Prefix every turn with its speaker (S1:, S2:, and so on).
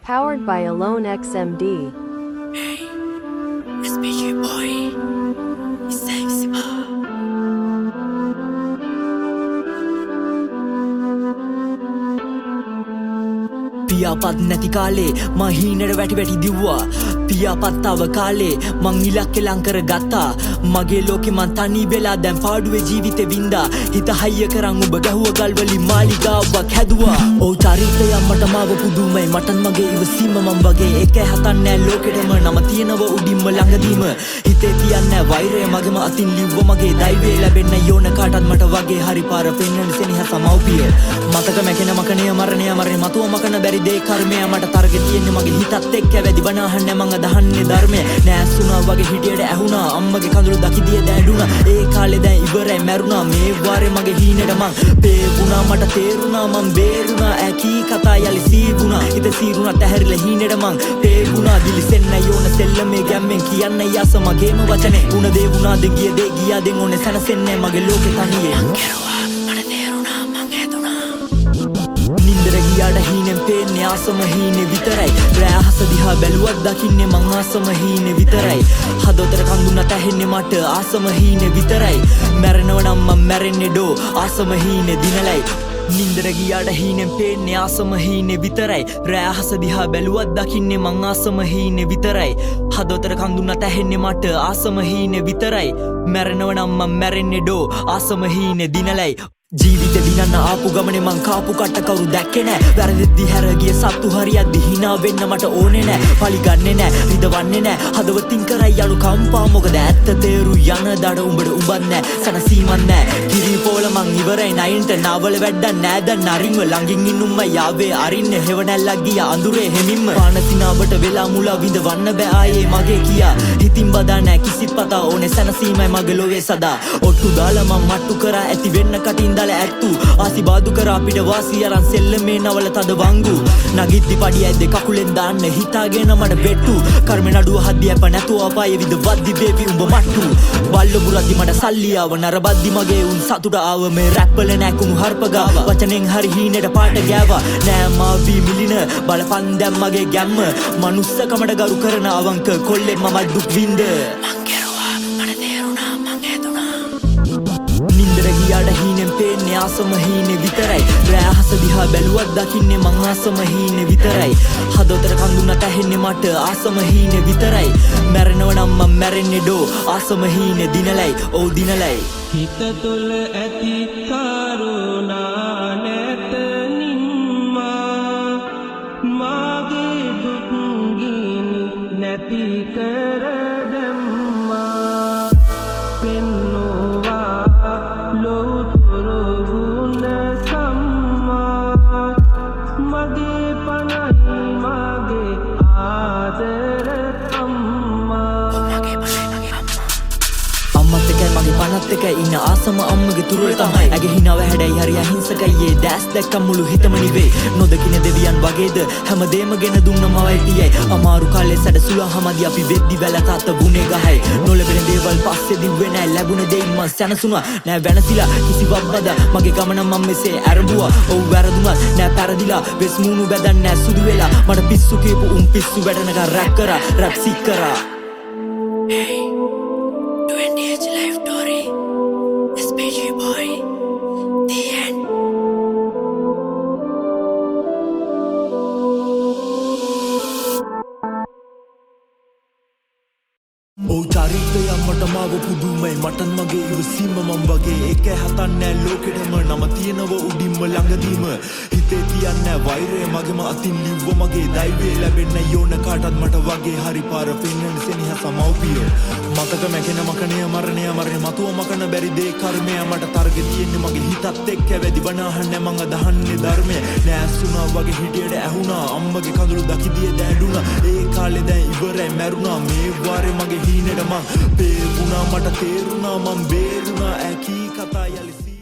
S1: Powered by Alone XMD.
S2: Hey, SPG boy, it's sexy bar. පියාපත් නැති කාලේ මං හීනට වැටි වැටි දිව්වා පියාපත් තව කාලේ මං ඉලක්කෙ ලං කර ගත්තා මගේ ලෝකෙ මං තනි වෙලා දැන් පාඩුවේ ජීවිතේ වින්දා හිත හයිය කරන් ඔබ ගැහුව ගල් වලින් මාලිගාවක් හැදුවා ඔව් චරිතය මට මාව පුදුමයි මටත් මගේ ඉවසීම මං වගේ එකේ හතන්නේ ලෝකෙටම නම තියෙනව උඩින්ම ළඟදීම හිතේ තියන්නේ වෛරය මගේම අතින් ලිව්ව මගේ දෛවය ලැබෙන්න යෝන කාටත් මට වගේ හරි පාර පෙන්වන්න සෙනෙහස මව්පිය මතක මැකෙන මකණය මරණය මතුව මකන බැරි දේ කර්මය මට තරගෙ තියෙන්නේ මගේ හිතත් එක්ක වැදි බනහන්නේ මං අදහන්නේ ධර්මය නෑසුණා වගේ හිටියට ඇහුණා අම්මගේ කඳුළු දකිදිය දැඬුණා ඒ කාලේ දැන් ඉවරයි මැරුණා මේ වාරේ මගේ හීනෙට මං පේවුණා මට තේරුණා මං බේරුණා ඇකී කතා යලි සීවුණා හිත සීරුණා තැහැරිලා හීනෙට මං පේවුණා දිලිසෙන්න යෝන සෙල්ලමේ ගැම්මෙන් කියන්න යස මගේම වචනේ උණ දේ වුණාද ගිය දේ ගියාදෙන් ඕනේ සැනසෙන්නේ මගේ ලෝකේ තනියේ නින්දර ගියාට හීනෙන් පේන්නේ ආසම හීනේ විතරයි රෑ අහස දිහා බැලුවත් දකින්නේ මං ආසම හීනේ විතරයි හදවතට කඳුනට ඇහෙන්නේ මට ආසම හීනේ විතරයි මැරෙනව නම් මං මැරෙන්නේ ඩෝ ආසම හීනේ දිනලයි නින්දර ගියාට හීනෙන් පේන්නේ ආසම හීනේ විතරයි රෑ අහස දිහා බැලුවත් දකින්නේ මං ආසම හීනේ විතරයි හදවතට කඳුනට ඇහෙන්නේ මට ආසම හීනේ විතරයි මැරෙනව නම් මං මැරෙන්නේ ඩෝ ආසම හීනේ දිනලයි ජීවිත දිනන්න ආපු ගමනේ මං කාපු කට කවුරු දැක්කේ නෑ වැරදිද්දි හැර ගිය සත්තු හරියද්දි hina වෙන්න මට ඕනේ නෑ පලි ගන්නෙ නෑ රිදවන්නේ නෑ හදවතින් කරයි යනු කම්පා මොකද ඇත්ත තේරු යන දඩ උඹට උඹත් නෑ සනසීමක් නෑ කිරි පොල මං ඉවරයි නයින්ට නාවල වැඩක් නෑ දැන් නරින්ව ළඟින් ඉන්නුම්ම යාවේ අරින්න හෙවණැල්ලක් ගියා අඳුරේ හැමින්ම පානසිනාවට වෙලා මුලා විඳවන්න බෑ ආයේ මගේ කියා හිතින් බදා නෑ කිසිත් පතා ඕනේ සනසීමයි මගේ ලෝවේ සදා ඔට්ටු දාලා මං මට්ටු කරා ඇති වෙන්න කටින් ඇත්තු ආසිබාදු කර අපිට වාසිය අරන් සෙල්ලමේ නවල තද වංගු නගිද්දි පඩිය ඇද්දේ කකුලෙන් දාන්න හිතාගෙන මට බෙට්ටු කර්ම නඩුව හද්දි අප නැතුව අපායේ විද වද්දි බේබි උඹ මට්ටු බල්ල බුරද්දි මට සල්ලි ආව නරබද්දි මගේ උන් සතුට ආව මේ රැප්වල නෑ කුණු හර්ප ගාව වචනෙන් හරි හීනෙට පාට ගෑවා නෑ මාවි මිලින බලපන් දැන් මගේ ගැම්ම මනුස්සකමට ගරු කරන අවංක කොල්ලෙක් මම දුක් විඳ නින්දර ගියාට හීනෙන් පේන්නේ ආසම හීනේ විතරයි රෑ අහස දිහා බැලුවත් දකින්නේ මං ආසම හීනේ විතරයි හදවතට කඳුනට ඇහෙන්නේ මට ආසම හීනේ විතරයි මැරෙනව නම් මං මැරෙන්නේ ඩෝ ආසම හීනේ දිනලයි ඔව් දිනලයි
S3: හිත තුල ඇති කරුණා නැත නිම්මා මාගේ දුක් ගිනි නැති කර දැම්මා පෙන්නවා ලෝතුරු ගුණ සම්මා මගේ පණයි මගේ ආදර අම්මා
S2: අම්මත් එකයි මගේ පනත් එකයි ඉන්න ආසම අම්මගේ තුරුල තමයි ඇගේ හිනාව හැඩයි හරි අහිංසකයි ඒ දැස් දැක්කම මුළු හිතම නිවේ නොදකින දෙවියන් වගේද හැමදේම ගෙන දුන්න මවයි තියයි අමාරු කාලේ සැඩසුලා හැමදී අපි වෙද්දි වැල තාත්ත ගුණේ ගහයි නොලැබෙන දේවල් පස්සේ දිව්වේ නෑ ලැබුණ දෙයින් මං සැනසුණා නෑ වෙනසිලා කිසිවක් බදා මගේ ගමන මම මෙසේ ඇරඹුවා ඔව් වැරදුනත් නෑ පැරදිලා වෙස් මූණු බැදන් නෑ සුදු වෙලා මට පිස්සු කියපු උන් පිස්සු වැඩනක රැප් කරා රැප් සික් කරා Hey, 20th life story, SPG boy, the end. ඔව් චරිතය මට මාව පුදුමයි මටත් මගේ ඉවසීම මං වගේ එක හතන්නේ ලෝකෙටම නම තියෙනව උඩින්ම ළඟදීම හිතේ තියන්නේ වෛරය මගේම අතින් ලිව්ව මගේ දෛවය ලැබෙන්න යෝන කාටත් මට වගේ හරි පාර පෙන්වන්න සෙනෙහස මව්පිය මතක මැකෙන මරණය මතුව මකන බැරි දේ කර්මය මට තරගෙ තියෙන්නේ මගේ හිතත් එක්ක වැදි බනහන්නේ මං අදහන්නේ ධර්මය නෑසුණා වගේ හිටියට ඇහුණා අම්මගේ කඳුළු දකිදිය දැඬුණා ඒ කාලේ දැන් ඉවරයි මැරුණා මේ වාරේ මගේ හීනෙට මං පේවුණා මට තේරුණා මං බේරුණා ඇකී කතා යලි